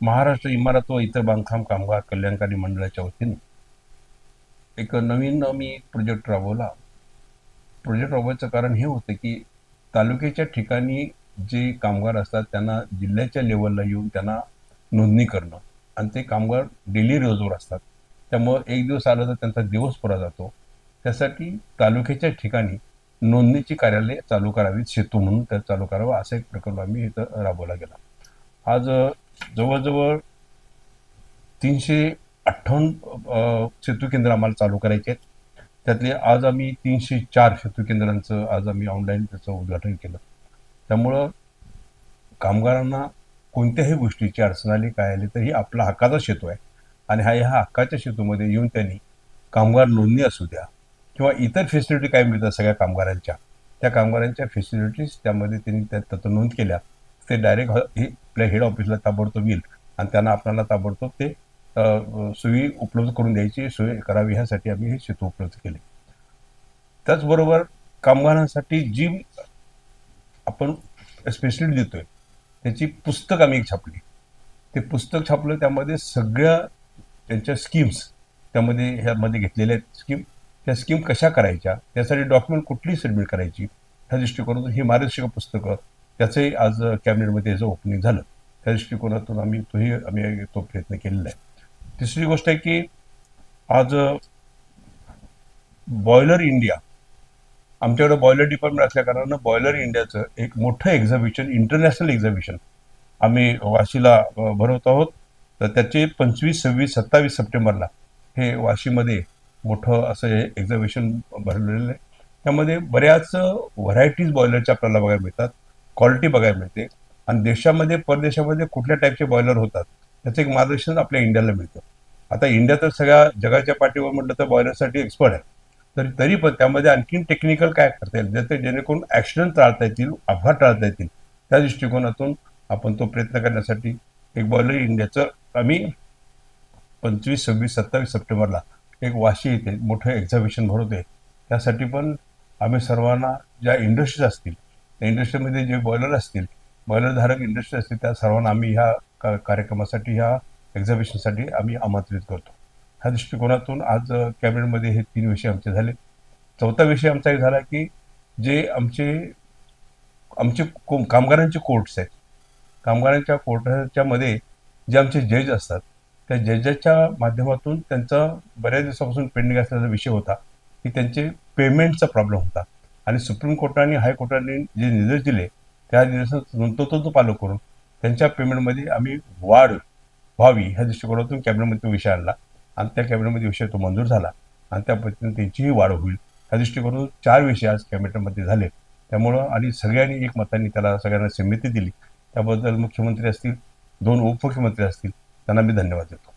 महाराष्ट्र इमारत व इतर बांधकाम कामगार कल्याणकारी मंडळाच्या वतीने एक नवीन मी प्रोजेक्ट राबवला. प्रोजेक्ट राबवायचं कारण हे होतं की तालुक्याच्या ठिकाणी जे कामगार असतात त्यांना जिल्ह्याच्या लेवलला येऊन त्यांना नोंदणी करणं, आणि ते कामगार डेली रोजवर असतात. त्यामुळं एक दिवस आलं तर त्यांचा दिवस पुरा जातो. त्यासाठी तालुक्याच्या ठिकाणी नोंदणीची कार्यालय चालू करावीत, सेतू म्हणून त्या चालू करावं, असा एक प्रकल्प आम्ही इथं राबवला गेला. आज जवळजवळ 358 सेतू केंद्र आम्हाला चालू करायचे आहेत. त्यातले आज आम्ही 304 सेतू केंद्रांचं आज आम्ही ऑनलाईन त्याचं उद्घाटन केलं. त्यामुळं कामगारांना कोणत्याही गोष्टीची अडचण आली, काय आली, तर ही आपला हक्काचा सेतू आहे. आणि ह्या हक्काच्या सेतूमध्ये येऊन त्यांनी कामगार नोंदणी असू द्या किंवा इतर फॅसिलिटी काय मिळतात सगळ्या कामगारांच्या, त्या कामगारांच्या फॅसिलिटीज त्यामध्ये त्यांनी त्यात नोंद केल्या. ते डायरेक्ट हे आपल्या हेड ऑफिसला ताबडतोब येईल आणि त्यांना आपल्याला ताबडतोब ते सोयी उपलब्ध करून द्यायची सोय करावी, ह्यासाठी आम्ही हे सेतू उपलब्ध केले. त्याचबरोबर कामगारांसाठी जी आपण स्पेशलिटी देतोय त्याची पुस्तक आम्ही छापली. ते पुस्तक छापलं, त्यामध्ये सगळ्या त्यांच्या स्कीम्स त्यामध्ये ह्यामध्ये घेतलेल्या आहेत. त्या स्कीम कशा करायच्या, त्यासाठी डॉक्युमेंट कुठली सबमिट करायची, ह्या दृष्टिकोनातून ही मार्गदर्शक पुस्तकं त्याचंही आज कॅबिनेटमध्ये याचं ओपनिंग झालं. त्या दृष्टिकोनातून आम्ही तो प्रयत्न केलेला आहे. तिसरी गोष्ट आहे की आज बॉयलर इंडिया, आमच्याकडे बॉयलर डिपार्टमेंट असल्या कारणानं बॉयलर इंडियाचं एक मोठं एक्झिबिशन, इंटरनॅशनल एक्झिबिशन आम्ही वाशीला भरवत आहोत. तर त्याचे 25, 26, 27 सप्टेंबरला हे वाशीमध्ये मोठं असं हे एक्झिबिशन भरलेलं आहे. त्यामध्ये बऱ्याच व्हरायटीज बॉयलरच्या आपल्याला बघायला मिळतात, क्वालिटी बघायला मिळते, आणि देशामध्ये परदेशामध्ये कुठल्या टाईपचे बॉयलर होतात त्याचं एक मार्गदर्शन आपल्या इंडियाला मिळतं. आता इंडिया तर सगळ्या जगाच्या पाठीवर म्हटलं तर बॉयलरसाठी एक्सपर्ट आहे. तरी पण त्यामध्ये आणखीन टेक्निकल काय करता येईल, ज्याचे जेणेकरून ॲक्सिडेंट टाळता येतील, अपघात टाळता येतील, त्या दृष्टिकोनातून आपण तो प्रयत्न करण्यासाठी एक बॉयलर इंडियाचं आम्ही 25, 26, 27 सप्टेंबरला एक वाशी येथे मोठं एक्झिबिशन भरवतोय. त्यासाठी पण आम्ही सर्वांना, ज्या इंडस्ट्रीज असतील त्या इंडस्ट्रीमध्ये जे बॉयलर असतील, बॉयलरधारक इंडस्ट्री असतील, त्या सर्वांना आम्ही ह्या कार्यक्रमासाठी, ह्या एक्झिबिशनसाठी आम्ही आमंत्रित करतो. ह्या दृष्टिकोनातून आज कॅबिनेटमध्ये हे 3 विषय आमचे झाले. चौथा विषय आमचा एक झाला की जे आमचे आमचे कामगारांचे कोर्ट्स आहेत, कामगारांच्या कोर्टाच्या मध्ये जे आमचे जज असतात, त्या जजेसच्या माध्यमातून त्यांचा बऱ्याच दिवसापासून पेंडिंग असलेला विषय होता की त्यांचे पेमेंटचा प्रॉब्लेम होता. आणि सुप्रीम कोर्टाने, हायकोर्टाने जे निर्देश दिले त्या निर्देशांचं तंतोतंत पालन करून त्यांच्या पेमेंटमध्ये आम्ही वाढ व्हावी, ह्या दृष्टिकोनातून कॅबिनेटमध्ये तो विषय आणला, आणि त्या कॅबिनेटमध्ये विषय तो मंजूर झाला, आणि त्या पद्धतीने त्यांचीही वाढ होईल. ह्या दृष्टिकोनातून 4 विषय आज कॅबिनेटमध्ये झाले. त्यामुळं आणि सगळ्यांनी एकमताने त्याला सगळ्यांना संमती दिली. त्याबद्दल मुख्यमंत्री असतील, 2 उपमुख्यमंत्री असतील, त्यांना मी धन्यवाद देतो.